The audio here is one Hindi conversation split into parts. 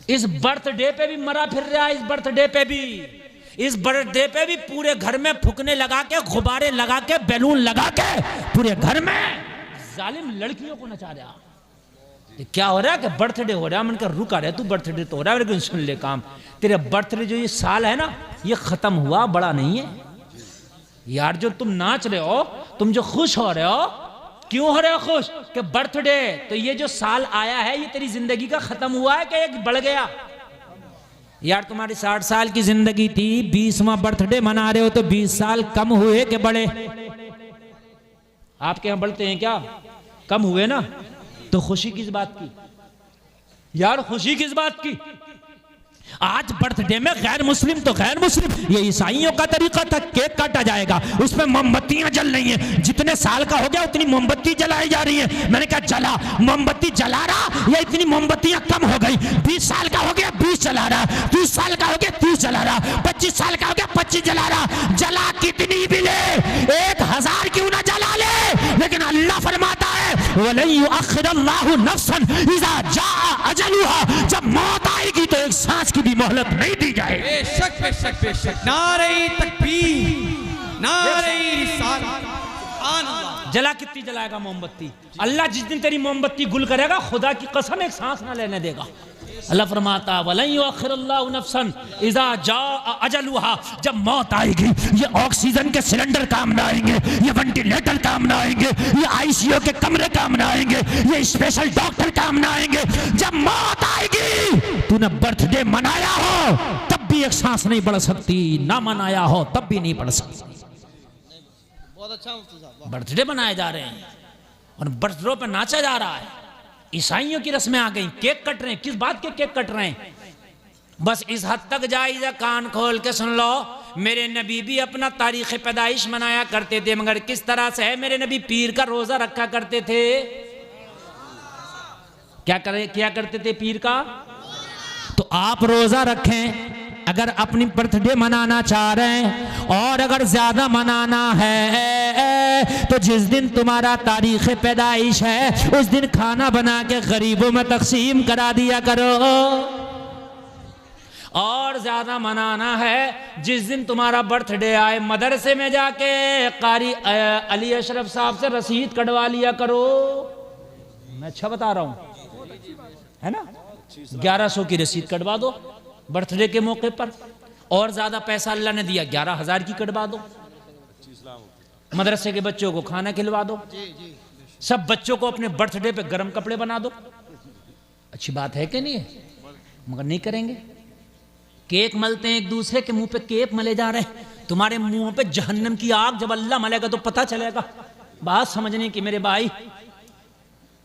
इस बर्थडे पे भी मरा फिर रहा है। इस बर्थडे पे भी पूरे घर में फुकने लगा के, गुब्बारे लगा के, बैलून लगा के पूरे घर में जालिम लड़कियों को नचा रहा। क्या हो रहा है कि बर्थडे हो रहा है। मैंने कहा रुका रहे, तू बर्थडे तो हो रहा है लेकिन सुन ले काम, तेरे बर्थडे जो ये साल है ना ये खत्म हुआ, बड़ा नहीं है यार। जो तुम नाच रहे हो, तुम जो खुश हो रहे हो, क्यों हो रहे हो खुश? कि बर्थडे, तो ये जो साल आया है ये तेरी जिंदगी का खत्म हुआ है कि एक बढ़ गया? यार तुम्हारी 60 साल की जिंदगी थी, 20वां बर्थडे मना रहे हो तो 20 साल कम हुए कि बढ़े? आपके यहां बढ़ते हैं क्या? कम हुए ना। तो खुशी किस बात की यार? खुशी किस बात की? आज बर्थडे में गैर मुस्लिम तो गैर मुस्लिम, ये ईसाइयों का तरीका था, केक काटा जाएगा, उसमें मोमबत्तियां जल रही हैं, जितने साल का हो गया उतनी मोमबत्ती जलाई जा रही है। मैंने कहा जला, मोमबत्ती जला रहा, ये इतनी मोमबत्तियां कम हो गई। 20 साल का हो गया 20 जला रहा, 30 साल का हो गया 30 जला रहा, 25 साल का हो गया 25 जला रहा। जला कितनी भी ले, 1000 क्यों ना जला ले, लेकिन अल्लाह फरमाता है वलन युअख्खिरुल्लाहु नफ्सन इज़ा जाअ अजलुहा, जब मौत आएगी तो एक सांस की भी मोहलत नहीं दी जाए। बेशक बेशक बेशक। नारे तकबीर, नारे रिसालत। जला कितनी जलाएगा मोमबत्ती? अल्लाह जिस दिन तेरी मोमबत्ती गुल करेगा, खुदा की कसम एक सांस ना लेने देगा। अल्लाह फरमाता वलन युअख्खिरुल्लाहु नफ्सन इज़ा जाअ अजलुहा, जब मौत आएगी ये ऑक्सीजन के सिलेंडर काम ना आएंगे, ये वेंटिलेटर काम ना आएंगे, ये आईसीयू के कमरे काम ना आएंगे, ये स्पेशल डॉक्टर काम ना आएंगे। जब मौत आएगी, तूने बर्थडे मनाया हो तब भी एक सांस नहीं बढ़ सकती, ना मनाया हो तब भी नहीं बढ़ सकती। बहुत अच्छा बर्थडे मनाए जा रहे हैं और बर्थडे पे नाचा जा रहा है। ईसाइयों की रस्में आ गई, केक कट रहे हैं। किस बात के केक कट रहे हैं? बस इस हद तक जायज़ है, कान खोल के सुन लो। मेरे नबी भी अपना तारीख़ पैदाइश मनाया करते थे, मगर किस तरह से है? मेरे नबी पीर का रोज़ा रखा करते थे। क्या करते थे? पीर का। तो आप रोज़ा रखें अगर अपनी बर्थडे मनाना चाह रहे हैं, और अगर ज्यादा मनाना है तो जिस दिन तुम्हारा तारीख़ पैदाइश है उस दिन खाना बना के गरीबों में तकसीम करा दिया करो। और ज्यादा मनाना है, जिस दिन तुम्हारा बर्थडे आए मदरसे में जाके कारी अली अशरफ साहब से रसीद कटवा लिया करो। मैं अच्छा बता रहा हूं, है ना? 1100 की रसीद कटवा दो बर्थडे के मौके पर, और ज्यादा पैसा अल्लाह ने दिया 11,000 की कटवा दो। मदरसे के बच्चों को खाना खिलवा दो, सब बच्चों को अपने बर्थडे पे गर्म कपड़े बना दो। अच्छी बात है कि नहीं है? मगर नहीं करेंगे। केक मलते हैं, एक दूसरे के मुंह पे केक मले जा रहे हैं। तुम्हारे मुंह पे जहन्नम की आग जब अल्लाह मलेगा तो पता चलेगा। बात समझने की मेरे भाई,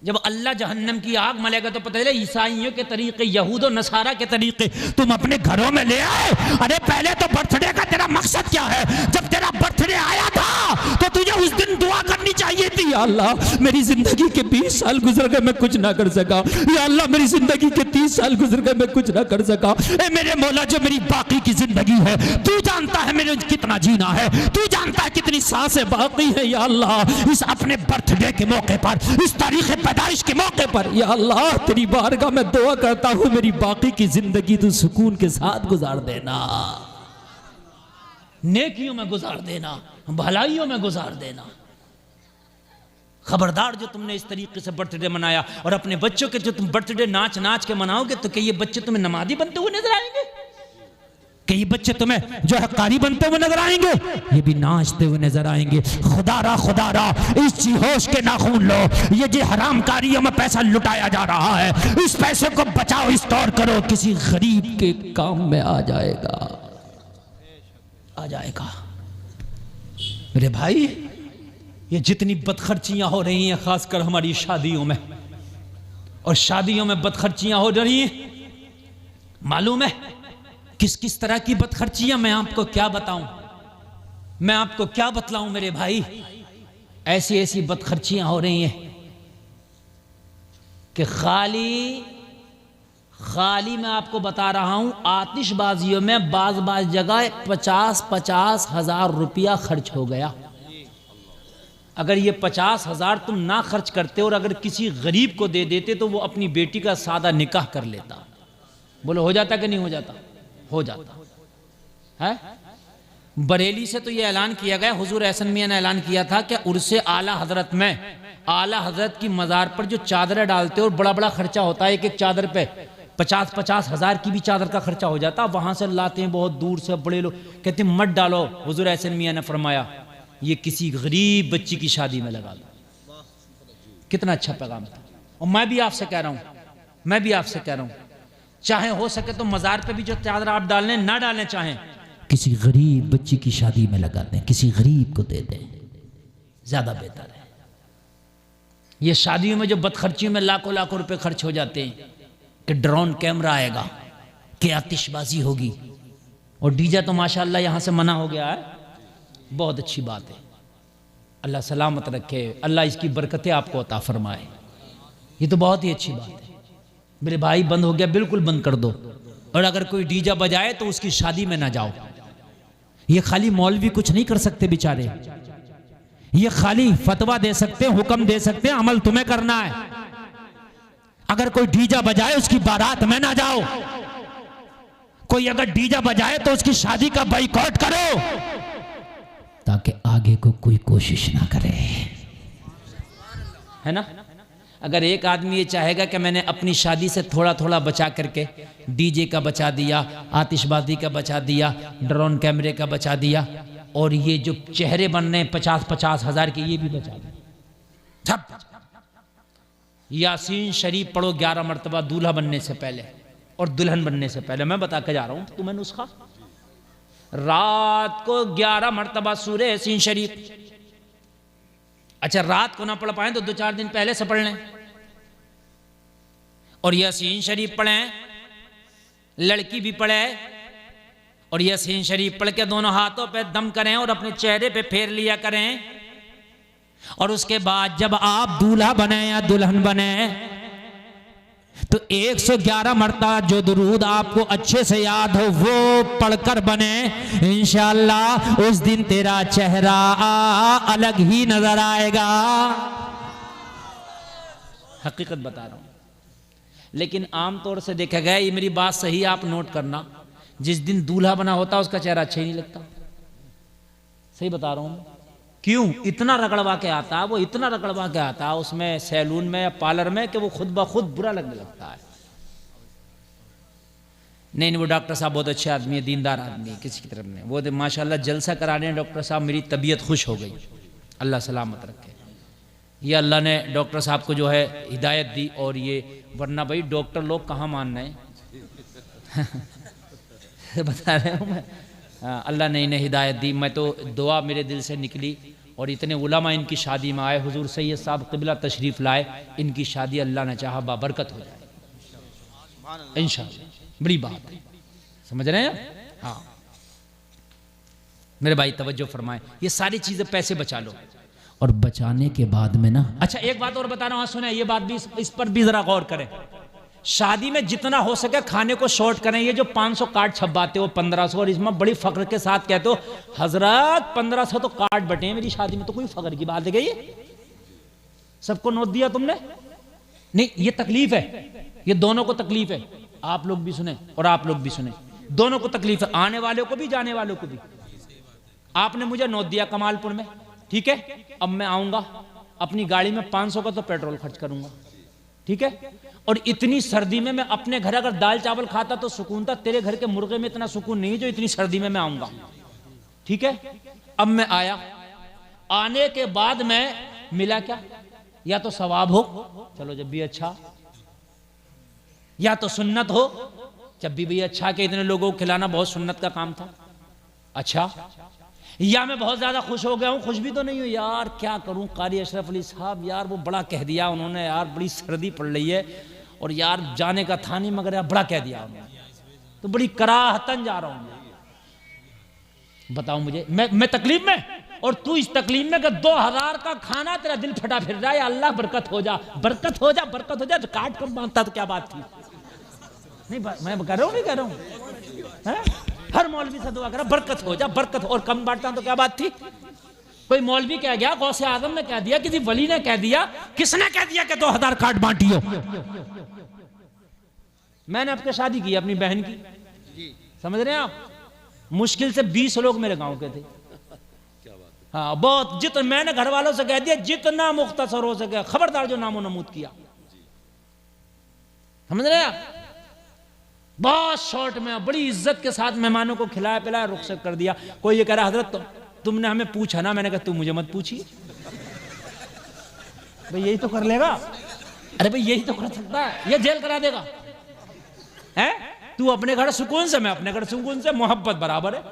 जब अल्लाह जहन्नम की आग मलेगा तो पता चले ईसाइयों के तरीके, यहूद और नसारा के तरीके तुम अपने घरों में ले आए। अरे पहले तो बर्थडे का तेरा मकसद क्या है? जब तेरा बर्थडे आया था तो तुझे उस दिन दुआ करनी चाहिए थी, या अल्लाह मेरी जिंदगी के 20 साल गुजर गए मैं कुछ ना कर सका, या अल्लाह मेरी जिंदगी के 30 साल गुजर गए मैं कुछ ना कर सका। ए मेरे मौला, जो मेरी बाकी की जिंदगी है तू जानता है मेरे कितना जीना है, तू जानता है कितनी सांसें बाकी है। या अल्लाह इस अपने बर्थडे के मौके पर, इस तारीख पैदाइश के मौके पर, या अल्लाह तेरी बारगाह में दुआ करता हूं मेरी बाकी की जिंदगी तू सुकून के साथ गुजार देना, नेकियों में गुजार देना, भलाइयों में गुजार देना। खबरदार जो तुमने इस तरीके से बर्थडे मनाया, और अपने बच्चों के जो तुम बर्थडे नाच नाच के मनाओगे तो क्या ये बच्चे तुम्हें नमाजी बनते हुए नजर आएंगे? कि ये बच्चे तुम्हें जो है कारी बनते हुए नजर आएंगे? ये भी नाचते हुए नजर आएंगे। खुदारा इस होश के नाखून लो, ये जो हराम कारियों में पैसा लुटाया जा रहा है इस पैसे को बचाओ, इस तौर करो किसी गरीब के काम में आ जाएगा। मेरे भाई, ये जितनी बदखर्चियां हो रही हैं खासकर हमारी शादियों में, और शादियों में बदखर्चियां हो रही हैं, मालूम है किस किस तरह की बदखर्चियां? मैं आपको क्या बताऊं, मैं आपको क्या बतलाऊं मेरे भाई। ऐसी ऐसी बदखर्चियां हो रही हैं कि खाली मैं आपको बता रहा हूं, आतिशबाजियों में बाज जगह 50-50 हजार रुपया खर्च हो गया। अगर ये 50,000 तुम ना खर्च करते और अगर किसी गरीब को दे देते तो वो अपनी बेटी का सादा निकाह कर लेता। बोलो हो जाता कि नहीं हो जाता? हो जाता है। बरेली से तो ये ऐलान किया गया, हुजूर एहसन मियां ने ऐलान किया था कि उर्से आला हजरत में आला हजरत की मज़ार पर जो चादरें डालते हो और बड़ा बड़ा खर्चा होता है, एक एक चादर पे 50-50 हज़ार की भी चादर का खर्चा हो जाता, वहां से लाते हैं बहुत दूर से बड़े लोग, कहते हैं मत डालो। हुजूर एहसन मियां ने फरमाया ये किसी गरीब बच्ची की शादी में लगा दो। कितना अच्छा पैगाम था। और मैं भी आपसे कह रहा हूं, चाहे हो सके तो मज़ार पे भी जो चादर आप डालने ना डालने, चाहें किसी गरीब बच्ची की शादी में लगा दें, किसी गरीब को दे दें, ज्यादा बेहतर है। ये शादियों में जो बदखर्चियों में लाखों लाखों रुपए खर्च हो जाते हैं कि ड्रोन कैमरा आएगा, कि आतिशबाजी होगी, और डीजे तो माशाअल्लाह यहाँ से मना हो गया है, बहुत अच्छी बात है। अल्लाह सलामत रखे, अल्लाह इसकी बरकतें आपको अता फरमाए, ये तो बहुत ही अच्छी बात है। मेरे भाई बंद हो गया, बिल्कुल बंद कर दो। और अगर कोई डीजे बजाए तो उसकी शादी में ना जाओ। ये खाली मौलवी कुछ नहीं कर सकते बेचारे, ये खाली फतवा दे सकते हैं, हुक्म दे सकते हैं, अमल तुम्हें करना है। अगर कोई डीजा बजाए उसकी बारात में ना जाओ, कोई अगर डीजा बजाए तो उसकी शादी का बाइकआउट करो, ताकि आगे को कोई कोशिश ना करे, है ना। अगर एक आदमी ये चाहेगा कि मैंने अपनी शादी से थोड़ा थोड़ा बचा करके डीजे का बचा दिया, आतिशबाजी का बचा दिया, ड्रोन कैमरे का बचा दिया, और ये जो चेहरे बनने 50-50 हज़ार के ये भी बचा दिए, सब। यासीन शरीफ पढ़ो 11 मरतबा दूल्हा बनने से पहले और दुल्हन बनने से पहले। मैं बता के जा रहा हूँ तुम्हें नुस्खा। रात को 11 मरतबा सूरह यासीन शरीफ। अच्छा, रात को ना पढ़ पाए तो 2-4 दिन पहले से पढ़ लें, और यासीन शरीफ पढ़ें, लड़की भी पढ़े, और यासीन शरीफ पढ़ के दोनों हाथों पे दम करें और अपने चेहरे पे फेर लिया करें। और उसके बाद जब आप दूल्हा बने या दुल्हन बने तो 111 मरतबा जो दुरूद आपको अच्छे से याद हो वो पढ़कर बने। इंशाअल्लाह उस दिन तेरा चेहरा अलग ही नजर आएगा। हकीकत बता रहा हूं। लेकिन आमतौर से देखा गया, ये मेरी बात सही आप नोट करना, जिस दिन दूल्हा बना होता उसका चेहरा अच्छा ही नहीं लगता। सही बता रहा हूं। क्यों? इतना रगड़वा के आता, वो इतना रगड़वा के आता उसमें सैलून में या पार्लर में कि वो खुद ब खुद बुरा लगने लगता है। नहीं, वो डॉक्टर साहब बहुत अच्छे आदमी है, दीनदार आदमी है, किसी की तरफ नहीं। वो माशाल्लाह जलसा कराने डॉक्टर साहब, मेरी तबीयत खुश हो गई, अल्लाह सलामत रखे। ये अल्लाह ने डॉक्टर साहब को जो है हिदायत दी, और ये वरना भाई डॉक्टर लोग कहाँ मान रहे हैं बता रहे हूँ मैं। अल्लाह ने इन्हें हिदायत दी। मैं तो दुआ मेरे दिल से निकली, और इतने उलमा इनकी शादी में आए, हुजूर सैयद साहब क़िबला तशरीफ़ लाए, इनकी शादी अल्लाह ने चाहा बाबरकत हो जाए इंशाअल्लाह। बड़ी बात है, समझ रहे हैं? हाँ मेरे भाई तवज्जो फरमाएं, ये सारी चीज़ें पैसे बचा लो। और बचाने के बाद में ना, अच्छा एक बात और बता रहा हूँ, सुने ये बात भी, इस पर भी जरा गौर करें। शादी में जितना हो सके खाने को शॉर्ट करें। ये जो 500 कार्ड छपवाते हो, 1500, और इसमें बड़ी फख्र के साथ कहते हो हजरत 1500 तो कार्ड बटे हैं मेरी शादी में, तो कोई फख्र की बात है क्या? ये सबको नोट दिया तुमने? नहीं, ये तकलीफ है, ये दोनों को तकलीफ है। आप लोग भी सुने और आप लोग भी सुने, दोनों को तकलीफ है, आने वालों को भी जाने वालों को भी। आपने मुझे नोट दिया कमालपुर में, ठीक है, अब मैं आऊंगा, अपनी गाड़ी में 500 का तो पेट्रोल खर्च करूंगा, ठीक है। और इतनी सर्दी में मैं अपने घर अगर दाल चावल खाता तो सुकून था, तेरे घर के मुर्गे में इतना सुकून नहीं जो इतनी सर्दी में मैं आऊंगा, ठीक है। अब मैं आया, आने के बाद मैं मिला क्या? या तो सवाब हो, चलो जब भी अच्छा, या तो सुन्नत हो, जब भी अच्छा कि इतने लोगों को खिलाना बहुत सुन्नत का काम था, अच्छा। या मैं बहुत ज्यादा खुश हो गया हूं, खुश भी तो नहीं हूं यार, क्या करूं, कारी अशरफ अली साहब यार वो बड़ा कह दिया उन्होंने, यार बड़ी सर्दी पड़ रही है और यार जाने का था नहीं, मगर यार बड़ा कह दिया उन्होंने, तो बड़ी कराहतन जा रहा हूं। बताओ मुझे, मैं तकलीफ में, और तू इस तकलीफ में कि 2000 का खाना तेरा दिल फटा फिर रहा है, अल्लाह बरकत हो जा, बरकत हो जा, बरकत हो जा, तो काट कर बांधता तो क्या बात थी? नहीं मैं कह रहा हूं, नहीं कह रहा हूं, हर मौलवी से दुआ करा बरकत हो जा, बरकत, और कम बांटता तो क्या बात थी? कोई मौलवी कह गया, गौसे आजम ने कह दिया, किसी वली ने कह दिया, किसने कह दिया कि 2000 कार्ड बांटियो? मैंने आपके शादी की अपनी बहन की, जी समझ रहे हैं आप। मुश्किल से 20 लोग मेरे गांव के थे। हाँ बहुत, जितना मैंने घर वालों से कह दिया जितना मुख्तसर हो सके, खबरदार जो नामो नमूद किया, समझ रहे हैं आप। बहुत शॉर्ट में बड़ी इज्जत के साथ मेहमानों को खिलाया पिलाया, रुखसत कर दिया। कोई ये कह रहा हजरत तुमने हमें पूछा ना, मैंने कहा तुम मुझे मत पूछिए भाई, यही तो कर लेगा। अरे भाई यही तो कर सकता है, ये जेल करा देगा है। तू अपने घर सुकून से, मैं अपने घर सुकून से, मोहब्बत बराबर है,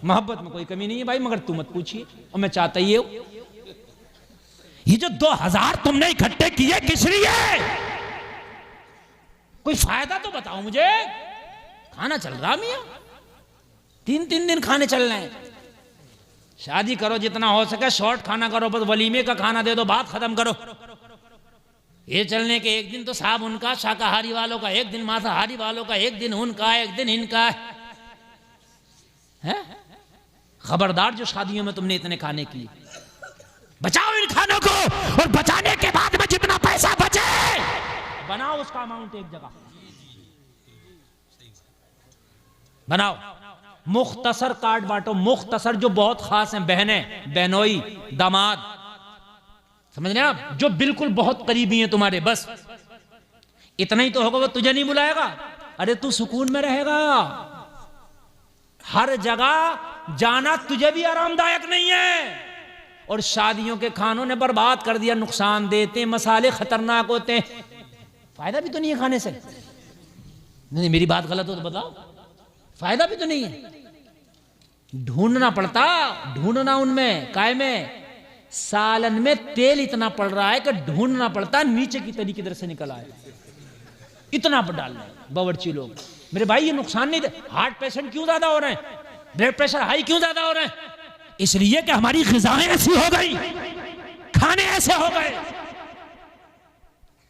मोहब्बत में कोई कमी नहीं है भाई, मगर तू मत पूछिए। और मैं चाहता ही हूं, ये जो 2000 तुमने इकट्ठे किए किस लिए, कोई फायदा तो बताओ मुझे। खाना चल रहा मियां, 3-3 दिन खाने चल रहे हैं। शादी करो जितना हो सके शॉर्ट खाना करो, बस वलीमे का खाना दे दो, बात खत्म करो। ये चलने के एक दिन तो साहब उनका, शाकाहारी वालों का एक दिन, मांसाहारी वालों का एक दिन, उनका एक दिन, इनका है। खबरदार जो शादियों में तुमने इतने खाने किए, बचाओ इन खानों को, और बचाने के बाद में जितना पैसा बचे बनाओ उसका अमाउंट एक जगह बनाओ। मुख्तसर कार्ड बांटो, मुख्तसर जो बहुत खास हैं, बहनें, बहनोई, दामाद, समझ रहे हैं आप, जो बिल्कुल बहुत करीबी हैं तुम्हारे, बस इतना ही तो होगा। वो तुझे नहीं बुलाएगा, अरे तू सुकून में रहेगा। हर जगह जाना तुझे भी आरामदायक नहीं है। और शादियों के खानों ने बर्बाद कर दिया, नुकसान देते, मसाले खतरनाक होते हैं, फायदा भी तो नहीं है खाने से। नहीं मेरी बात गलत हो तो बताओ, फायदा भी तो नहीं है। ढूंढना पड़ता, ढूंढना उनमें काय में, सालन में तेल इतना पड़ रहा है कि ढूंढना पड़ता नीचे की तरी किधर से निकल आए, इतना पर डाल रहे बावर्ची लोग। मेरे भाई ये नुकसान नहीं दे। हार्ट पेशेंट क्यों ज्यादा हो रहे हैं, ब्लड प्रेशर हाई क्यों ज्यादा हो रहे हैं, इसलिए कि हमारी ग़िज़ाएं ऐसी हो गई, खाने ऐसे हो गए।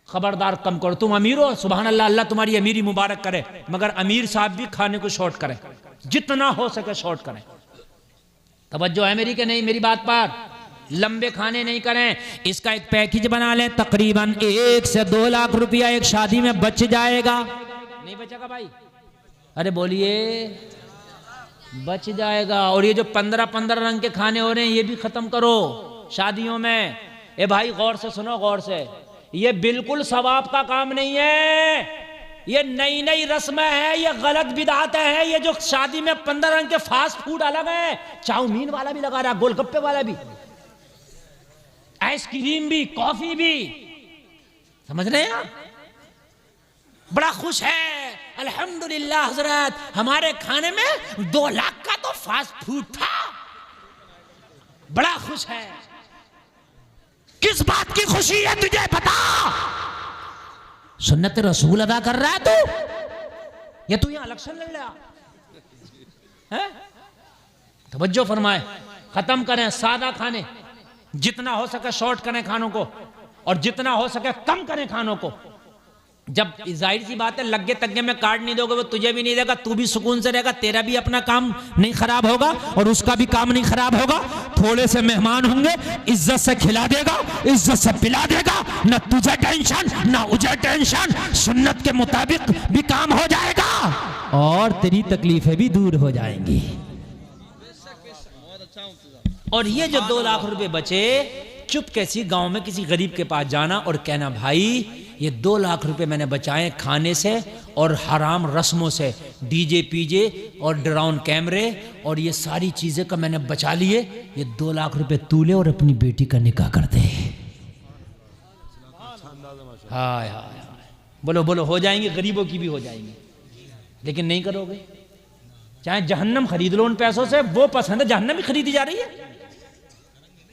खबरदार कम करो। तुम अमीर हो, सुभान अल्लाह, अल्लाह तुम्हारी अमीरी मुबारक करे, मगर अमीर साहब भी खाने को शॉर्ट करें, जितना हो सके शॉर्ट करें। तवज्जो है मेरी कि नहीं मेरी बात पर, लंबे खाने नहीं करें। इसका एक पैकेज बना लें, तकरीबन 1 से 2 लाख रुपया एक शादी में बच जाएगा। नहीं बचेगा भाई, अरे बोलिए, बच जाएगा। और ये जो 15-15 रंग के खाने हो रहे हैं ये भी खत्म करो शादियों में। ए भाई गौर से सुनो, गौर से, ये बिल्कुल सवाब का काम नहीं है, ये नई नई रस्में हैं, ये गलत बिदातें हैं। ये जो शादी में 15 रंग के फास्ट फूड अलग है, चाउमीन वाला भी लगा रहा, गोलगप्पे वाला भी, आइसक्रीम भी, कॉफी भी, समझ रहे हैं आप। बड़ा खुश है, अल्हम्दुलिल्लाह हजरत, हमारे खाने में 2 लाख का तो फास्ट फूड था, बड़ा खुश है। किस बात की खुशी है तुझे बता? सुन्नत रसूल अदा कर रहा है तू, या तू यहां इलेक्शन लड़ रहा है? तवज्जो फरमाए, खत्म करें सादा खाने, जितना हो सके शॉर्ट करें खानों को, और जितना हो सके कम करें खानों को। जब जाहिर सी बात है लग्गे तग्गे में कार्ड नहीं दोगे, वो तुझे भी नहीं देगा, तू भी सुकून से रहेगा, तेरा भी अपना काम नहीं खराब होगा और उसका भी काम नहीं खराब होगा। थोड़े से मेहमान होंगे, इज्जत से खिला देगा, इज्जत से पिला देगा, न तुझे टेंशन न मुझे टेंशन, सुन्नत के मुताबिक भी काम हो जाएगा और तेरी तकलीफें भी दूर हो जाएंगी। और ये जो 2 लाख रुपए बचे, चुप कैसी गांव में किसी गरीब के पास जाना और कहना, भाई ये 2 लाख रुपए मैंने बचाए खाने से और हराम रस्मों से, डीजे पीजे और ड्रोन कैमरे और ये सारी चीजें का मैंने बचा लिए, ये 2 लाख रुपए तू ले और अपनी बेटी का निकाह कर दे। हाय हाय हाय, बोलो बोलो, हो जाएंगे, गरीबों की भी हो जाएंगी, लेकिन नहीं करोगे। चाहे जहन्नम खरीद लो उन पैसों से, वो पसंद है, जहन्नम ही खरीदी जा रही है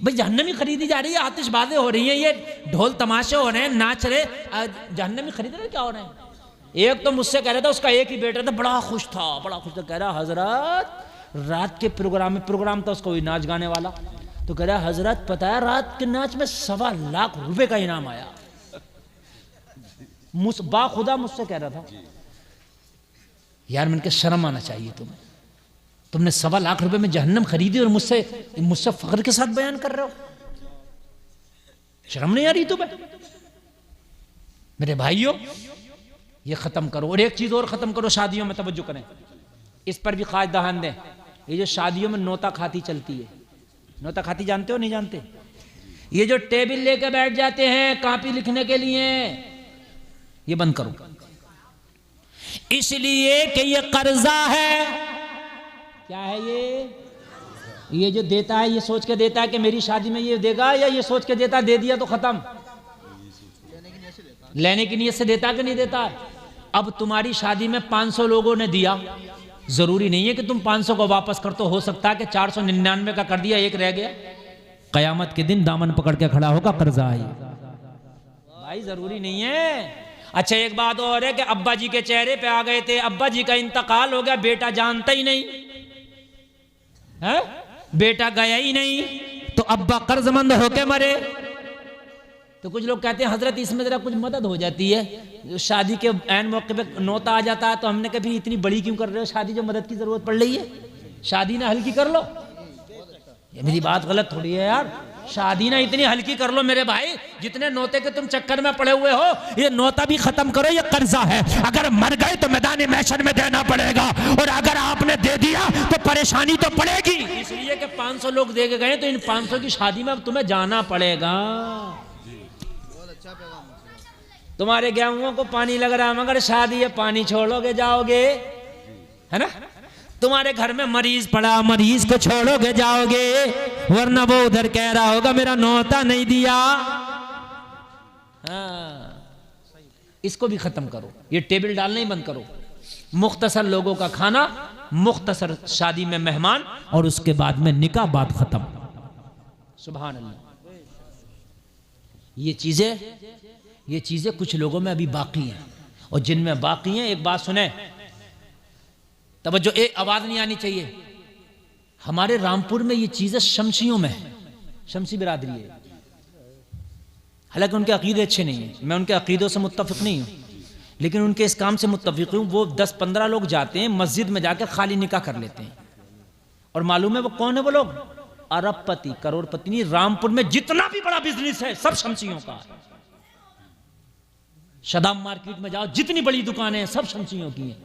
भाई, जहन्नम ही खरीदी जा रही है, आतिशबाजें हो रही हैं, ये ढोल तमाशे हो रहे हैं, नाच रहे, जहन्नम ही खरीद रहे, क्या हो रहे हैं। एक तो मुझसे कह रहा था, उसका एक ही बेटा था, बड़ा खुश था, बड़ा खुश था, कह रहा हजरत रात के प्रोग्राम था उसका, वही नाच गाने वाला, तो कह रहा हजरत पता है रात के नाच में 1.25 लाख रुपए का इनाम आया। बाखुदा मुझसे कह रहा था, यार मैंने कहा शर्म आना चाहिए तुम्हें, तुमने 1.25 लाख रुपए में जहन्नम खरीदी और मुझसे फख्र के साथ बयान कर रहे हो, शर्म नहीं आ रही तुम्हें? मेरे भाइयों, ये ख़त्म करो। और एक चीज़ और ख़त्म करो, शादियों में तवज्जो करें, इस पर भी खास ध्यान दें। ये जो शादियों में नोता खाती चलती है, नोता खाती जानते हो नहीं जानते? ये जो टेबल लेके बैठ जाते हैं कॉपी लिखने के लिए, ये बंद करो। इसलिए कि ये कर्जा है। क्या है ये जो देता है ये सोच के देता है कि मेरी शादी में ये देगा, या ये सोच के देता है दे दिया तो खत्म? लेने की नीयत से देता कि नहीं देता? अब तुम्हारी शादी में 500 लोगों ने दिया, जरूरी नहीं है कि तुम 500 को वापस कर, तो हो सकता है कि 499 का कर दिया, एक रह गया। कयामत के दिन दामन पकड़ के खड़ा होगा कर्जा आई। भाई जरूरी नहीं है। अच्छा एक बात और है कि अब्बा जी के चेहरे पे आ गए थे, अब्बा जी का इंतकाल हो गया, बेटा जानता ही नहीं है, बेटा गया ही नहीं, तो अब्बा कर्जमंद होके मरे। तो कुछ लोग कहते हैं हजरत इसमें जरा कुछ मदद हो जाती है, शादी के ऐन मौके पे नौता आ जाता है, तो हमने कभी इतनी बड़ी क्यों कर रहे हो शादी, जो मदद की जरूरत पड़ रही है, शादी ना हल्की कर लो। ये मेरी बात गलत थोड़ी है यार, शादी ना इतनी हल्की कर लो मेरे भाई, जितने नौते के तुम चक्कर में पड़े हुए हो, ये नौता भी खत्म करो, ये कर्जा है। अगर मर गए तो मैदान महशर में देना पड़ेगा, और अगर आपने दे दिया तो परेशानी तो पड़ेगी। इसलिए कि 500 लोग दे के गए, तो इन 500 की शादी में अब तुम्हें जाना पड़ेगा। तुम्हारे गेहूं को पानी लग रहा है, मगर शादी है पानी छोड़ोगे जाओगे, है ना? तुम्हारे घर में मरीज पड़ा, मरीज को छोड़ोगे जाओगे, वरना वो उधर कह रहा होगा मेरा नौता नहीं दिया। हाँ, इसको भी खत्म करो, ये टेबल डालना ही बंद करो। मुख्तसर लोगों का खाना, मुख्तसर शादी में मेहमान, और उसके बाद में निकाह, बात खत्म। सुभान अल्लाह। ये चीजें कुछ लोगों में अभी बाकी हैं, और जिनमें बाकी हैं, एक बात सुने, तवज्जो, एक आवाज नहीं आनी चाहिए। हमारे रामपुर में ये चीजें शमसियों में है, शमसी बिरादरी है, हालांकि उनके अकीदे अच्छे नहीं हैं, मैं उनके अकीदों से मुत्तफिक नहीं हूं, लेकिन उनके इस काम से मुत्तफिक हूं। वो 10-15 लोग जाते हैं मस्जिद में जाकर खाली निकाह कर लेते हैं, और मालूम है वो कौन है? वो लोग अरबपति, करोड़पति नहीं। रामपुर में जितना भी बड़ा बिजनेस है सब शमसियों का है। शदाम मार्केट में जाओ, जितनी बड़ी दुकानें हैं सब शमसियों की हैं।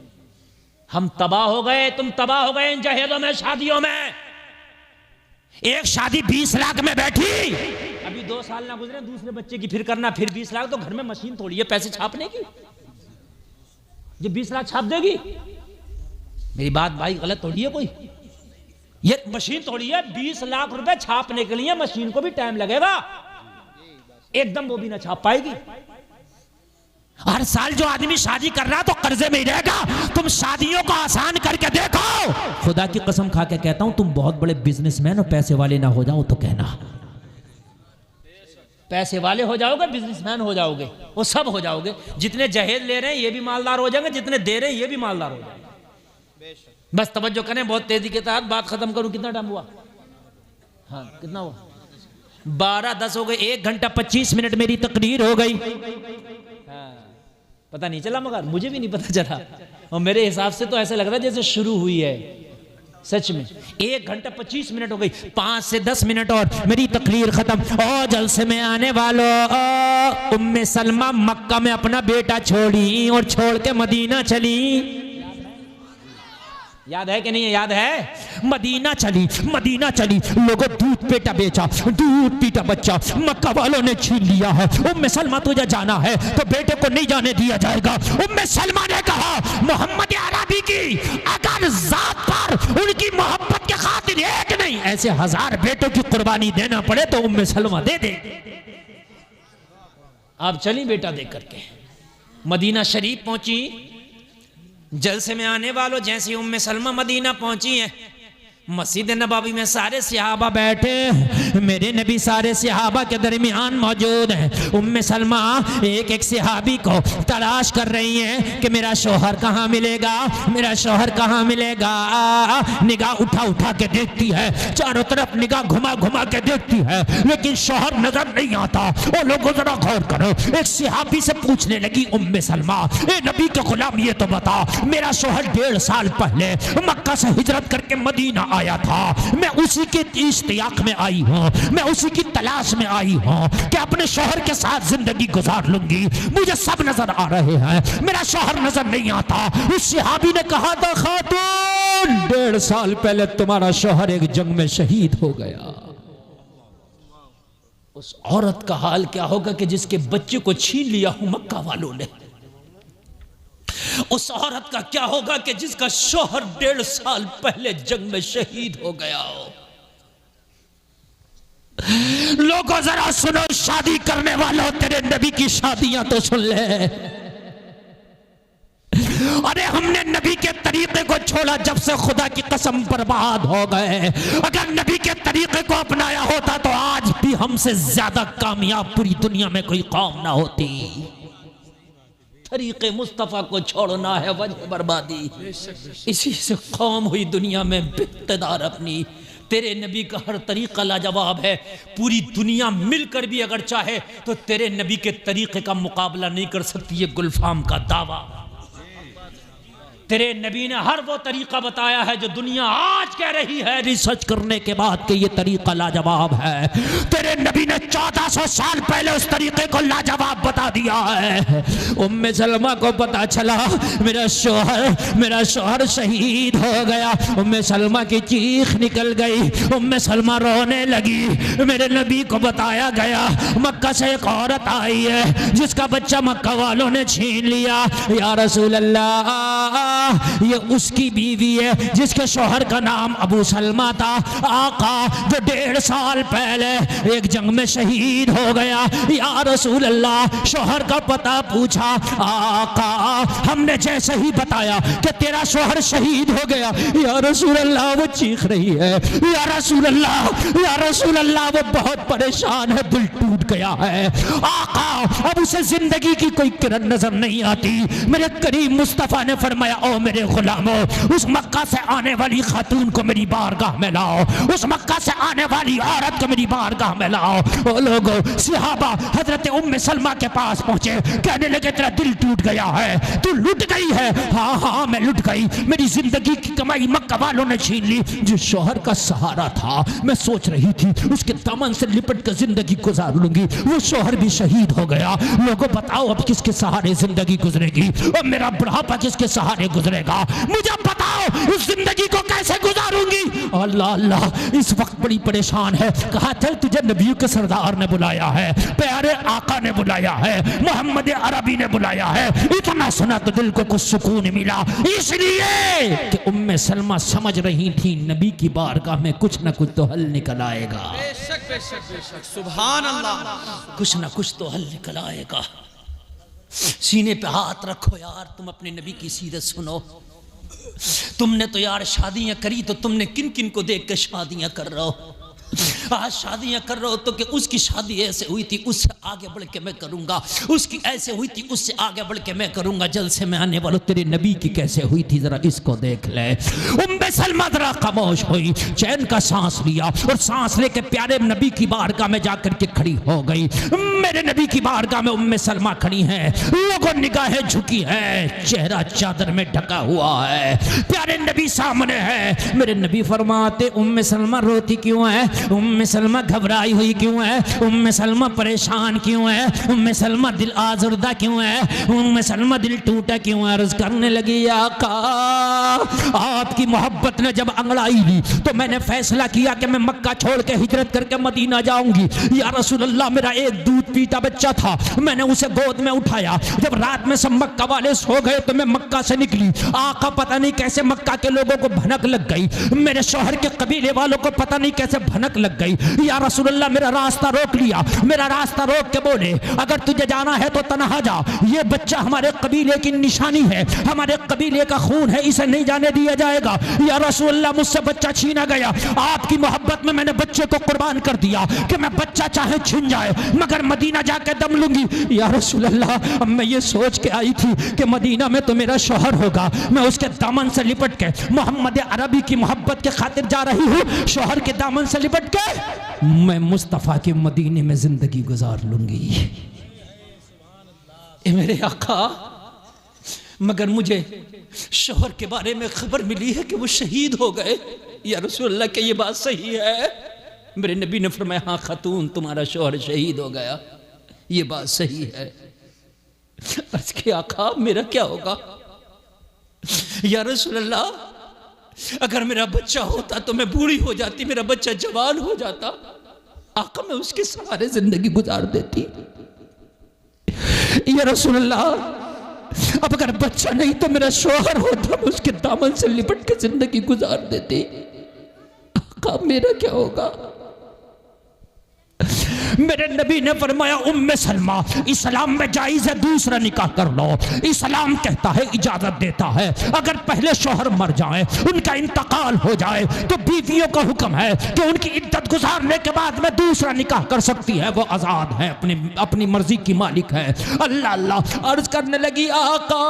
हम तबाह हो गए, तुम तबाह हो गए इन जहेजों में, शादियों में। एक शादी 20 लाख में बैठी, अभी 2 साल ना गुजरे, दूसरे बच्चे की फिर करना, फिर 20 लाख। तो घर में मशीन थोड़ी है पैसे छापने की, जो 20 लाख छाप देगी। मेरी बात भाई गलत थोड़ी है कोई, ये मशीन थोड़ी है। 20 लाख रुपए छापने के लिए मशीन को भी टाइम लगेगा, एकदम वो भी ना छाप पाएगी। हर साल जो आदमी शादी कर रहा तो कर्जे में ही रहेगा। तुम शादियों को आसान करके देखो, खुदा की कसम खा के कहता हूं, तुम बहुत बड़े बिजनेसमैन और पैसे वाले ना हो जाओ तो कहना, पैसे वाले हो जाओगे, बिजनेसमैन हो जाओगे, वो सब हो जाओगे। जितने जहेज ले रहे हैं ये भी मालदार हो जाएंगे, जितने दे रहे हैं ये भी मालदार हो जाएंगे। बस तवज्जो करें, बहुत तेजी के साथ बात खत्म करूं। कितना टाइम हुआ? हाँ कितना हुआ? 12:10 हो गए। 1 घंटा 25 मिनट मेरी तकरीर हो गई। पता नहीं चला, मगर मुझे भी नहीं पता चला, और मेरे हिसाब से तो ऐसा लग रहा है जैसे शुरू हुई है। सच में 1 घंटा 25 मिनट हो गई। 5 से 10 मिनट और मेरी तकरीर खत्म। और जलसे में आने वालों, उम्मे सलमा मक्का में अपना बेटा छोड़ी और छोड़ के मदीना चली। याद है कि नहीं है? याद है। मदीना चली, मदीना चली, लोगों दूध पेटा बेचा, दूध पीटा बच्चा मक्का वालों ने छीन लिया है। उम्मे सलमा तुझे जाना है तो बेटे को नहीं जाने दिया जाएगा। उम्मे सलमा ने कहा मोहम्मद अरबी की अगर जात पर उनकी मोहब्बत के खातिर एक नहीं ऐसे 1000 बेटों की कुर्बानी देना पड़े तो उम्मे सलमा दे दे। आप चली बेटा देख करके मदीना शरीफ पहुंची। जलसे में आने वालों, जैसे उम्मे सलमा मदीना पहुंची है, मस्जिद नबवी में सारे सहाबा बैठे, मेरे नबी सारे सहाबा के दरमियान मौजूद हैं। उम्मे सलमा एक एक सहाबी को तलाश कर रही हैं कि मेरा शौहर कहाँ मिलेगा, मेरा शौहर कहाँ मिलेगा। निगाह उठा उठा के देखती है, चारों तरफ निगाह घुमा घुमा के देखती है, लेकिन शौहर नजर नहीं आता। ओ लोगों जरा गौर करो, एक सहाबी से पूछने लगी उम्मे सलमा, ए नबी के गुलाम ये तो बता, मेरा शौहर 1.5 साल पहले मक्का से हिजरत करके मदीना आया था, मैं उसी के इश्तियाक में आई हूँ, मैं उसी की तलाश में आई हूँ कि अपने शौहर के साथ जिंदगी गुजार लूंगी। मुझे सब नजर आ रहे हैं, मेरा शौहर नजर नहीं आता। उस सहाबी ने कहा था, खातून 1.5 साल पहले तुम्हारा शौहर एक जंग में शहीद हो गया। उस औरत का हाल क्या होगा कि जिसके बच्चे को छीन लिया हो मक्का वालों ने। उस औरत का क्या होगा कि जिसका शौहर 1.5 साल पहले जंग में शहीद हो गया हो। लोगों जरा सुनो, शादी करने वालों, तेरे नबी की शादियां तो सुन ले। अरे हमने नबी के तरीके को छोड़ा, जब से खुदा की कसम बर्बाद हो गए। अगर नबी के तरीके को अपनाया होता तो आज भी हमसे ज्यादा कामयाब पूरी दुनिया में कोई कौम ना होती। तरीके मुस्तफ़ा को छोड़ना है वजह बर्बादी। इसी से कौम हुई दुनिया में इक़्तिदार अपनी। तेरे नबी का हर तरीका लाजवाब है। पूरी दुनिया मिलकर भी अगर चाहे तो तेरे नबी के तरीके का मुकाबला नहीं कर सकती। ये गुलफाम का दावा। तेरे नबी ने हर वो तरीका बताया है जो दुनिया आज कह रही है रिसर्च करने के बाद कि ये तरीका लाजवाब है। तेरे नबी ने 1400 साल पहले उस तरीके को लाजवाब बता दिया है। उम्मे सलमा को पता चला मेरा शौहर शहीद हो गया। उम्मे सलमा की चीख निकल गई, उम्मे सलमा रोने लगी। मेरे नबी को बताया गया मक्का से एक औरत आई है जिसका बच्चा मक्का वालों ने छीन लिया। या रसूल अल्लाह, ये उसकी बीवी है जिसके शौहर का नाम अबू सलमा था। आका जो 1.5 साल पहले एक जंग में शहीद हो गया। या रसूल अल्लाह, शौहर का पता पूछा। आका हमने जैसे ही बताया कि तेरा शौहर शहीद हो गया, या रसूल अल्लाह वो चीख रही है। या रसूल अल्लाह वो बहुत परेशान है, दिल टूट गया है। आका अब उसे जिंदगी की कोई किरण नजर नहीं आती। मेरे करीम मुस्तफा ने फरमाया, ओ मेरे गुलामों, उस मक्का से आने वाली खातून को मेरी बारगाह में लाओ, उस मक्का से आने वाली औरत को मेरी बारगाह में लाओ। ओ लोगों, सहाबा हजरत उम्मे सलमा के पास पहुंचे, कहने लगे तेरा दिल टूट गया है, तू लुट गई है। हाँ मैं लुट गई, मेरी जिंदगी की कमाई मक्का वालों ने छीन ली। जो शौहर का सहारा था, मैं सोच रही थी उसके दामन से लिपट कर जिंदगी गुजार लूंगी, वो शौहर भी शहीद हो गया। लोगों बताओ अब किसके सहारे जिंदगी गुजरेगी, और मेरा बुढ़ापा किसके सहारे गुजरेगा? मुझे बताओ इस जिंदगी को कैसे गुजारूंगी? अल्लाह अल्लाह, इस वक्त बड़ी परेशान है। कहा चल तुझे नबियों के सरदार ने बुलाया है, प्यारे आका ने बुलाया है, मोहम्मद अरबी ने बुलाया है। इतना सुना तो दिल को कुछ सुकून मिला, इसलिए कि उम्मे सलमा समझ रही थी नबी की बारगाह में कुछ ना कुछ तो हल निकल आएगा। बेशक बेशक बेशक, सुभान अल्लाह, कुछ ना कुछ तो हल निकल आएगा। सीने पे हाथ रखो यार, तुम अपने नबी की सीरत सुनो। तुमने तो यार शादियां करी, तो तुमने किन किन को देख के शादियां कर रहे हो? आज शादियां कर रहे हो तो कि उसकी शादी ऐसे हुई थी, उससे आगे बढ़ के मैं करूंगा, उसकी ऐसे हुई थी, उससे आगे बढ़ के मैं करूंगा। जलसे में आने वालों, तेरे नबी की कैसे हुई थी जरा इसको देख ले। उम्मे सलमा जरा खामोश हुई, चैन का सांस लिया, और सांस लेके प्यारे नबी की बारगाह में जाकर के खड़ी हो गई। मेरे नबी की बारगाह में उम्मे सलमा खड़ी है, लोगों निगाहें झुकी है, चेहरा चादर में ढका हुआ है, प्यारे नबी सामने है। मेरे नबी फरमाते उम्मे सलमा रोती क्यों है, उम्मे सलमा घबराई हुई क्यों है, उम्मे सलमा परेशान क्यों है, उम्मे सलमा दिल आज़ुर्दा क्यों है, उम्मे सलमा दिल टूटा क्यों है? अर्ज़ करने लगी आका, आपकी मोहब्बत ने जब अंगड़ाई ली तो मैंने फैसला किया कि मैं मक्का छोड़ के हिजरत करके मदीना जाऊंगी। या रसूल अल्लाह, मेरा एक दूध पीता बच्चा था, मैंने उसे गोद में उठाया। जब रात में सब मक्का वाले सो गए तो मैं मक्का से निकली। आका पता नहीं कैसे मक्का के लोगों को भनक लग गई, मेरे शौहर के कबीले वालों को पता नहीं कैसे भनक लग गई। या रसूल अल्लाह, मेरा रास्ता रोक लिया, मेरा रास्ता रोक के बोले अगर तुझे जाना है तो तन्हा जा, ये बच्चा हमारे कबीले की निशानी है, हमारे कबीले का खून है, इसे नहीं जाने दिया जाएगा। या रसूल अल्लाह, मुझसे बच्चा छीना गया, आपकी मोहब्बत में मैंने बच्चे को कुर्बान कर दिया कि मैं बच्चा चाहे छिन जाए मगर मदीना जाके दम लूंगी। या रसूल अल्लाह, अब मैं ये सोच के आई थी कि मदीना में तो मेरा शौहर होगा, मैं उसके दामन से लिपट के मोहम्मद अरबी की मोहब्बत के खातिर जा रही हूँ, शौहर के दामन से लिपट के मैं मुस्तफ़ा के मदीने में जिंदगी गुजार लूंगी। ए मेरे आका, मगर मुझे शौहर के बारे में खबर मिली है कि वो शहीद हो गए। या रसूलल्लाह क्या ये बात सही है? मेरे नबी ने फरमाया हाँ खातून, तुम्हारा शौहर शहीद हो गया, ये बात सही है। अर्ज़ की आका मेरा क्या होगा? या रसूलल्लाह अगर मेरा बच्चा होता तो मैं बूढ़ी हो जाती, मेरा बच्चा जवान हो जाता, आका मैं उसके सहारे जिंदगी गुजार देती। या रसूलल्लाह अब अगर बच्चा नहीं तो मेरा शौहर होता, मैं उसके दामन से लिपट के जिंदगी गुजार देती, आका मेरा क्या होगा? मेरे नबी ने फरमाया उम्मे सलमा इस्लाम में जायज है दूसरा निकाह कर लो। इस्लाम कहता है, इजाजत देता है, अगर पहले शौहर मर जाए, उनका इंतकाल हो जाए, तो बीवियों का हुक्म है कि उनकी इद्दत गुजारने के बाद में दूसरा निकाह कर सकती है। वो आजाद है, अपनी मर्जी की मालिक है। अल्लाह अल्लाह अर्ज करने लगी आका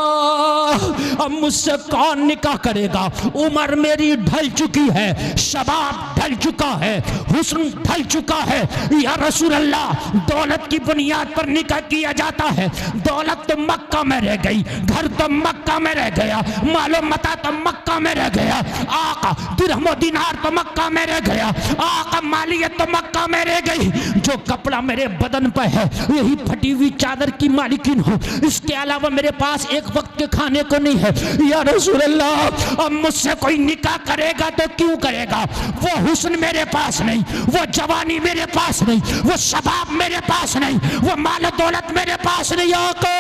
अब मुझसे कौन निकाह करेगा? उम्र मेरी ढल चुकी है, शबाब ढल चुका है, हुस्न ढल चुका है। या रसूल अल्लाह दौलत की बुनियाद पर निकाह किया जाता है। दौलत तो मक्का में रह गई, घर तो मक्का में रह गया, मालो मता तो मक्का में रह गया, आका दिरहम दिनार तो मक्का में रह गया, आका मालियत तो मक्का में रह गई। जो कपड़ा मेरे बदन पर है यही फटी हुई चादर की मालिकिन हो, इसके अलावा मेरे पास एक वक्त के खाने को नहीं है। या रसूल अल्लाह अब मुझसे कोई निकाह करेगा तो क्यों करेगा? वो हुस्न मेरे पास नहीं, वो जवानी मेरे पास नहीं, वो शबाब मेरे पास नहीं, वो माल दौलत मेरे पास नहीं। आका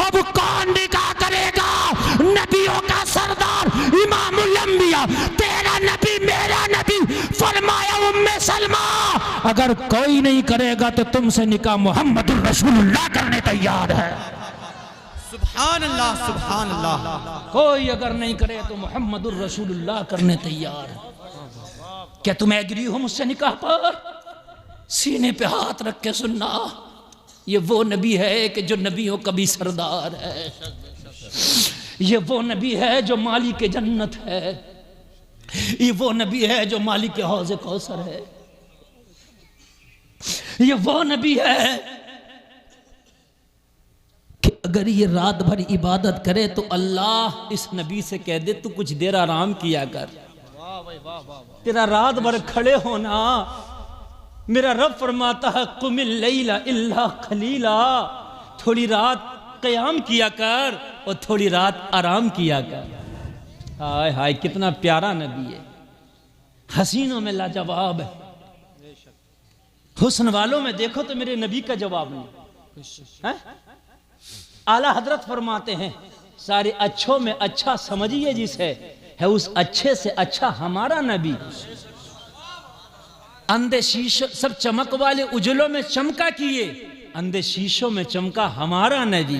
अब कौन निकाह करेगा? नबियों का सरदार इमामुल अंबिया तेरा नबी मेरा नबी फरमाया उम्मे सलमा अगर कोई नहीं करेगा तो तुमसे निकाह मोहम्मद रसूलुल्लाह करने तैयार है। सुभान अल्लाह, सुभान अल्लाह। कोई अगर नहीं करे तो मोहम्मद रसूलुल्लाह करने तैयार है। क्या तुम एग्री हो मुझसे निकाह पर? सीने पे हाथ रख के सुनना, ये वो नबी है कि जो नबियों का भी सरदार है, ये वो नबी है जो मालिक जन्नत है, ये वो नबी है जो मालिक हौज कौसर है, ये वो नबी है कि अगर ये रात भर इबादत करे तो अल्लाह इस नबी से कह दे तू कुछ देर आराम किया कर, तेरा रात भर खड़े होना मेरा रब फरमाता है कुमिल लैला इल्ला खलीला, थोड़ी रात क़याम किया कर और थोड़ी रात आराम किया कर। हाय हाय कितना प्यारा नबी है, हसीनों में लाजवाब है, हुस्न वालों में देखो तो मेरे नबी का जवाब नहीं है। आला हजरत फरमाते हैं सारे अच्छों में अच्छा समझिए जिसे है उस अच्छे से अच्छा हमारा नबी। अंधे शीशो सब चमक वाले उजलों में चमका किए, अंधे शीशों में चमका हमारा नबी।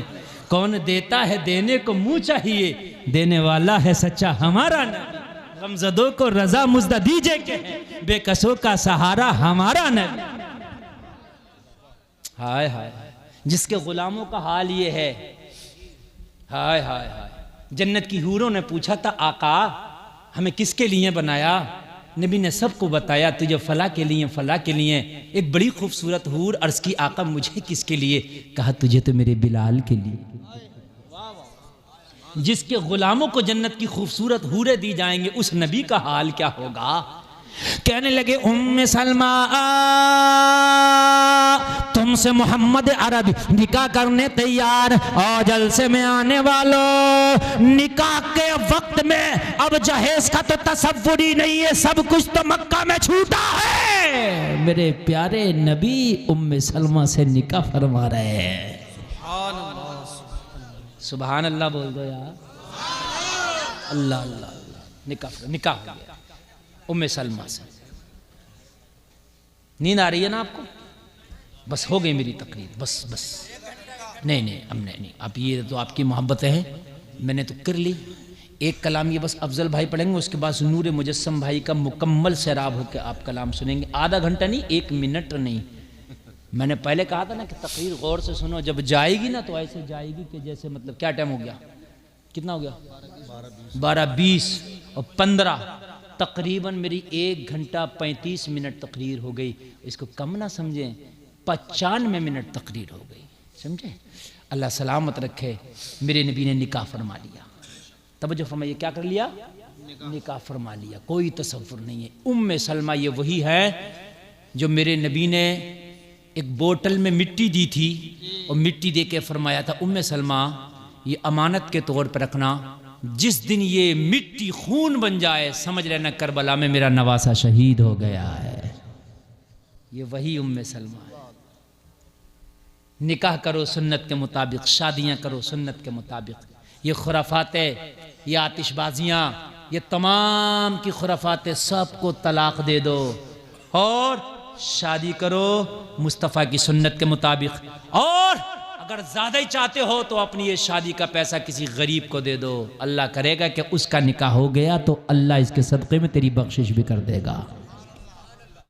कौन देता है देने को मुंह चाहिए, देने वाला है सच्चा हमारा नबी। गमज़दों को रजा मुज़्दा दीजिए के बेकसों का सहारा हमारा नबी। हाय हाय जिसके गुलामों का हाल ये है, हाय हाय हाय। जन्नत की हूरों ने पूछा था आका हमें किसके लिए बनाया? नबी ने सबको बताया तुझे फला के लिए फला के लिए। एक बड़ी खूबसूरत हूर अर्ज की आका मुझे किसके लिए? कहा तुझे तो मेरे बिलाल के लिए। जिसके गुलामों को जन्नत की खूबसूरत हूरें दी जाएंगे उस नबी का हाल क्या होगा? कहने लगे उम्मे सलमा तुमसे मोहम्मद अरबी निकाह करने तैयार। और जलसे में आने वालों निकाह के वक्त में अब जहेज का तो तसव्वुर ही नहीं है, सब कुछ तो मक्का में छूटा है। मेरे प्यारे नबी उम्मे सलमा से निकाह फरमा रहे हैं। सुभान अल्लाह बोल दो यार, अल्लाह अल्लाह। निकाह हो गया उम्मे सलमा से। नींद आ रही है ना आपको? बस हो गई मेरी तकरीर, बस बस नहीं नहीं अब नहीं। अब ये तो आपकी मोहब्बतें हैं, मैंने तो कर ली। एक कलाम ये बस अफजल भाई पढ़ेंगे, उसके बाद नूर मुजस्सम भाई का मुकम्मल सैराब होकर आप कलाम सुनेंगे। आधा घंटा नहीं, 1 मिनट नहीं। मैंने पहले कहा था ना कि तकरीर गौर से सुनो, जब जाएगी ना तो ऐसे जाएगी कि जैसे मतलब क्या टाइम हो गया, कितना हो गया? 12:20 और 15 तकरीबन मेरी 1 घंटा 35 मिनट तकरीर हो गई। इसको कम ना समझें, 95 मिनट तकरीर हो गई, समझे? अल्लाह सलामत रखे। मेरे नबी ने निकाह फरमा लिया। तवज्जो फरमाइए, क्या कर लिया? निकाह फरमा लिया, कोई तसव्वुर नहीं है। उम्मे सलमा ये वही है जो मेरे नबी ने एक बोतल में मिट्टी दी थी और मिट्टी दे के फरमाया था, उम्मे सलमा ये अमानत के तौर पर रखना, जिस दिन ये मिट्टी खून बन जाए समझ लेना करबला में मेरा नवासा शहीद हो गया है। ये वही उम्मे सलमा है। निकाह करो सुन्नत के मुताबिक, शादियां करो सुन्नत के मुताबिक। ये खुराफातें, ये आतिशबाजियां, ये तमाम की खुराफातें सबको तलाक दे दो और शादी करो मुस्तफ़ा की सुन्नत के मुताबिक। और अगर ज़्यादा ही चाहते हो तो अपनी ये शादी का पैसा किसी गरीब को दे दो, अल्लाह करेगा कि उसका निकाह हो गया तो अल्लाह इसके सदक़े में तेरी बख्शिश भी कर देगा।